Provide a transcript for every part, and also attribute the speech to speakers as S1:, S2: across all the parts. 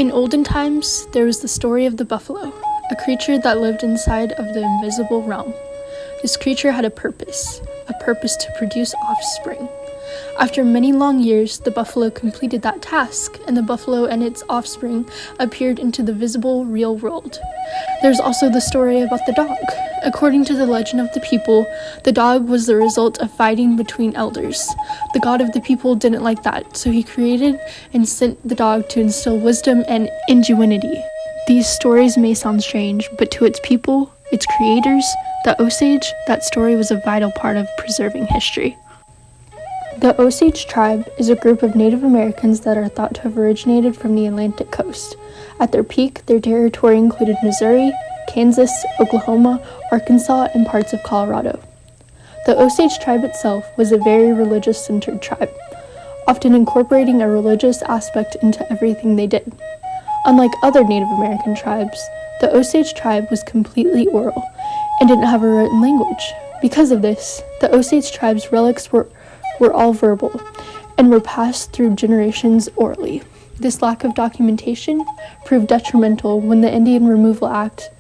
S1: In olden times, there was the story of the buffalo, a creature that lived inside of the invisible realm. This creature had a purpose to produce offspring. After many long years, the buffalo completed that task, and the buffalo and its offspring appeared into the visible, real world. There's also the story about the dog. According to the legend of the people, the dog was the result of fighting between elders. The god of the people didn't like that, so he created and sent the dog to instill wisdom and ingenuity. These stories may sound strange, but to its people, its creators, the Osage, that story was a vital part of preserving history. The Osage tribe is a group of Native Americans that are thought to have originated from the Atlantic coast. At their peak, their territory included Missouri, Kansas, Oklahoma, Arkansas, and parts of Colorado. The Osage tribe itself was a very religious-centered tribe, often incorporating a religious aspect into everything they did. Unlike other Native American tribes, the Osage tribe was completely oral and didn't have a written language. Because of this, the Osage tribe's relics were all verbal and were passed through generations orally. This lack of documentation proved detrimental when the Indian Removal Act,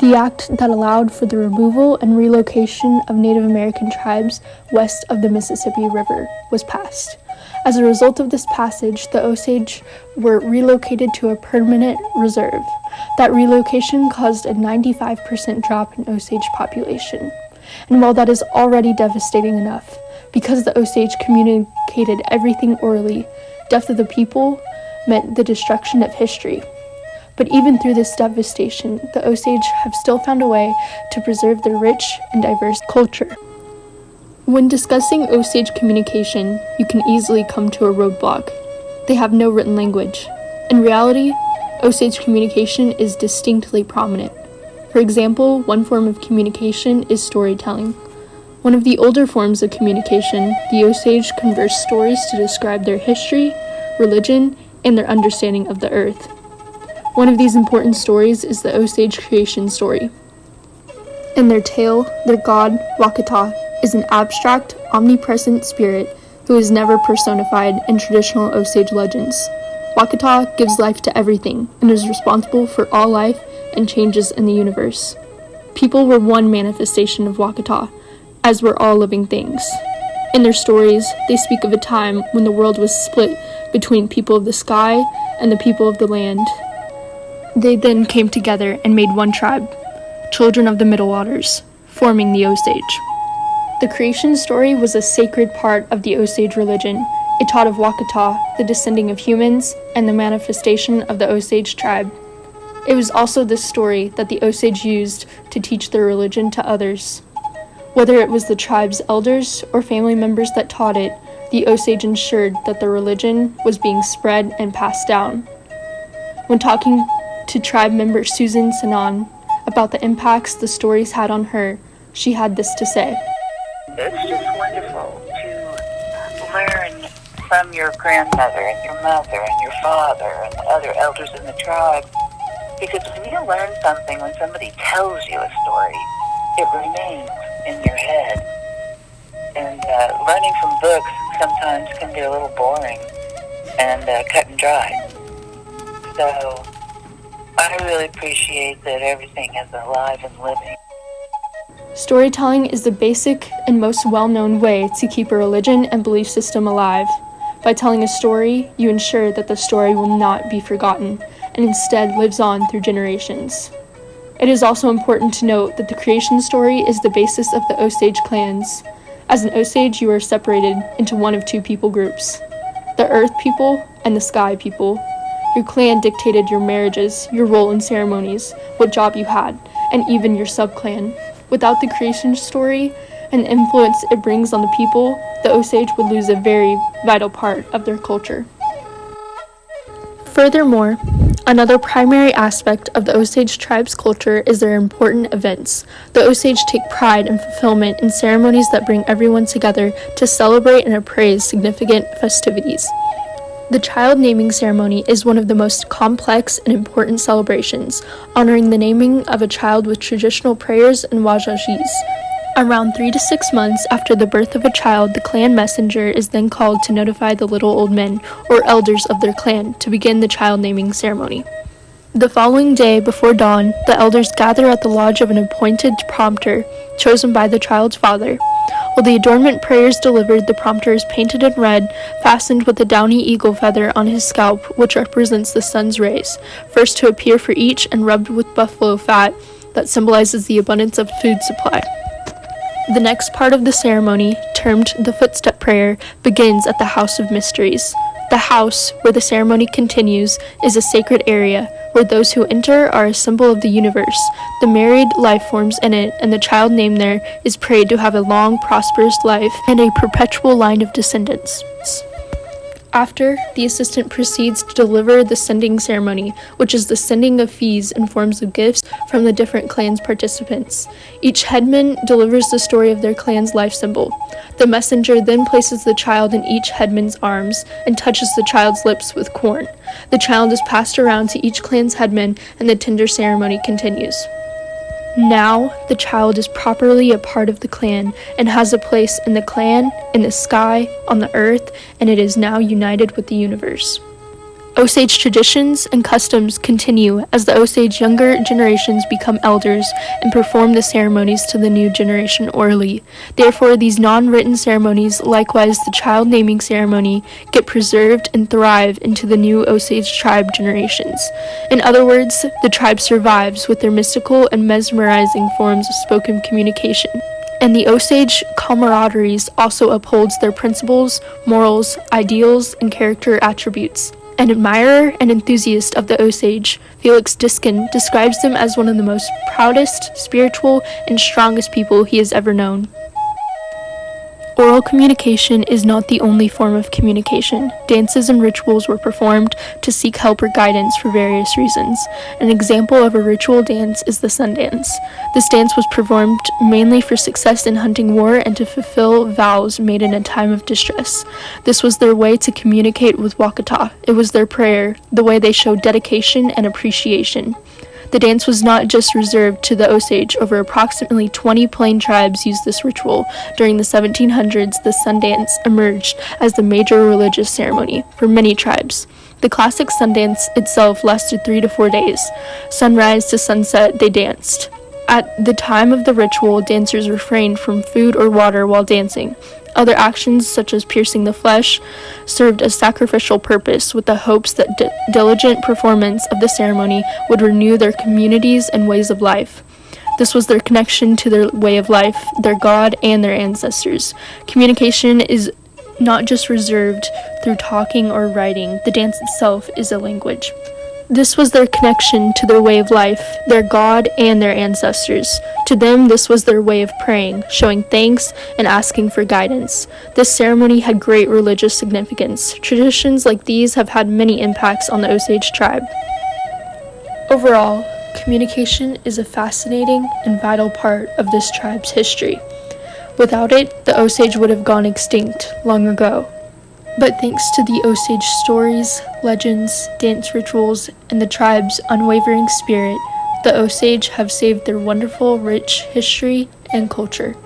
S1: the act that allowed for the removal and relocation of Native American tribes west of the Mississippi River, was passed. As a result of this passage, the Osage were relocated to a permanent reserve. That relocation caused a 95% drop in Osage population. And while that is already devastating enough, because the Osage communicated everything orally, death of the people meant the destruction of history. But even through this devastation, the Osage have still found a way to preserve their rich and diverse culture. When discussing Osage communication, you can easily come to a roadblock. They have no written language. In reality, Osage communication is distinctly prominent. For example, one form of communication is storytelling. One of the older forms of communication, the Osage converse stories to describe their history, religion, and their understanding of the earth. One of these important stories is the Osage creation story. In their tale, their god, Wakata, is an abstract, omnipresent spirit who is never personified in traditional Osage legends. Wakata gives life to everything and is responsible for all life and changes in the universe. People were one manifestation of Wakata, as were all living things. In their stories, they speak of a time when the world was split between people of the sky and the people of the land. They then came together and made one tribe, children of the Middle Waters, forming the Osage. The creation story was a sacred part of the Osage religion. It taught of Wakata, the descending of humans, and the manifestation of the Osage tribe. It was also this story that the Osage used to teach their religion to others. Whether it was the tribe's elders or family members that taught it, the Osage ensured that the religion was being spread and passed down. When talking to tribe member Susan Sanan about the impacts the stories had on her, she had this to say.
S2: It's just wonderful to learn from your grandmother and your mother and your father and the other elders in the tribe. Because when you learn something, when somebody tells you a story, it remains in your head. And learning from books sometimes can be a little boring and cut and dry. So I really appreciate that everything is alive and living.
S1: Storytelling is the basic and most well-known way to keep a religion and belief system alive. By telling a story, you ensure that the story will not be forgotten and instead lives on through generations. It is also important to note that the creation story is the basis of the Osage clans. As an Osage, you are separated into one of two people groups, the Earth people and the Sky people. Your clan dictated your marriages, your role in ceremonies, what job you had, and even your sub-clan. Without the creation story and the influence it brings on the people, the Osage would lose a very vital part of their culture. Furthermore, another primary aspect of the Osage tribe's culture is their important events. The Osage take pride and fulfillment in ceremonies that bring everyone together to celebrate and appraise significant festivities. The child naming ceremony is one of the most complex and important celebrations, honoring the naming of a child with traditional prayers and wajajis. Around 3 to 6 months after the birth of a child, the clan messenger is then called to notify the little old men, or elders of their clan, to begin the child naming ceremony. The following day, before dawn, the elders gather at the lodge of an appointed prompter, chosen by the child's father. While the adornment prayer is delivered, the prompter is painted in red, fastened with a downy eagle feather on his scalp, which represents the sun's rays, first to appear for each and rubbed with buffalo fat that symbolizes the abundance of food supply. The next part of the ceremony, termed the footstep prayer, begins at the House of Mysteries. The house, where the ceremony continues, is a sacred area, where those who enter are a symbol of the universe, the married life forms in it, and the child named there is prayed to have a long, prosperous life and a perpetual line of descendants. After, the assistant proceeds to deliver the sending ceremony, which is the sending of fees in forms of gifts from the different clans' participants. Each headman delivers the story of their clan's life symbol. The messenger then places the child in each headman's arms and touches the child's lips with corn. The child is passed around to each clan's headman, and the tender ceremony continues. Now, the child is properly a part of the clan and has a place in the clan, in the sky, on the earth, and it is now united with the universe. Osage traditions and customs continue as the Osage younger generations become elders and perform the ceremonies to the new generation orally. Therefore, these non-written ceremonies, likewise the child naming ceremony, get preserved and thrive into the new Osage tribe generations. In other words, the tribe survives with their mystical and mesmerizing forms of spoken communication. And the Osage camaraderies also upholds their principles, morals, ideals, and character attributes. An admirer and enthusiast of the Osage, Felix Diskin describes them as one of the most proudest, spiritual, and strongest people he has ever known. Oral communication is not the only form of communication. Dances and rituals were performed to seek help or guidance for various reasons. An example of a ritual dance is the sun dance. This dance was performed mainly for success in hunting war and to fulfill vows made in a time of distress. This was their way to communicate with Wakata. It was their prayer, the way they showed dedication and appreciation. The dance was not just reserved to the Osage. Over approximately 20 plain tribes used this ritual. During the 1700s, the sun dance emerged as the major religious ceremony for many tribes. The classic sun dance itself lasted 3 to 4 days. Sunrise to sunset, they danced. At the time of the ritual, dancers refrained from food or water while dancing. Other actions, such as piercing the flesh, served a sacrificial purpose with the hopes that diligent performance of the ceremony would renew their communities and ways of life. This was their connection to their way of life, their God, and their ancestors. Communication is not just reserved through talking or writing. The dance itself is a language. This was their connection to their way of life, their God, and their ancestors. To them, this was their way of praying, showing thanks, and asking for guidance. This ceremony had great religious significance. Traditions like these have had many impacts on the Osage tribe. Overall, communication is a fascinating and vital part of this tribe's history. Without it, the Osage would have gone extinct long ago. But thanks to the Osage stories, legends, dance rituals, and the tribe's unwavering spirit, the Osage have saved their wonderful, rich history and culture.